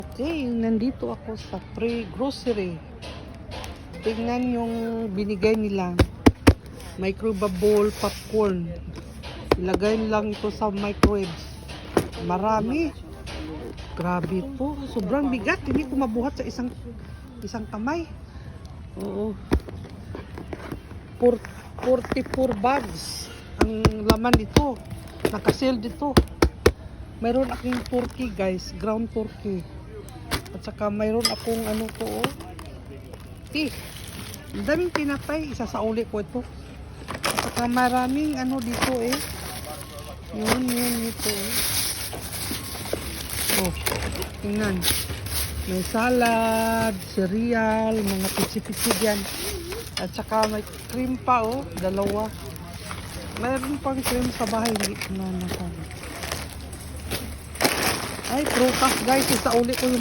Okay, nandito ako sa pre-grocery. Tingnan yung binigay nila. Microwavable popcorn. Ilagay lang ito sa microwave. Marami. Grabe po. Sobrang bigat. Hindi ko mabuhat sa isang kamay. Oo. 44 bags ang laman dito. Naka-sale dito. Mayroon akong turkey guys. Ground turkey. At saka mayroon akong ano to, oh. Ang daming tinapay, isasauli ko ito. At saka maraming ano dito eh. Yun ito eh. Oh, tingnan. May salad, cereal, mga pitsi-pitsi dyan. At saka may cream pa oh, dalawa. Mayroon pang cream sa bahay, hindi ko na nasabi. Ay, prutas guys, isauli ko yung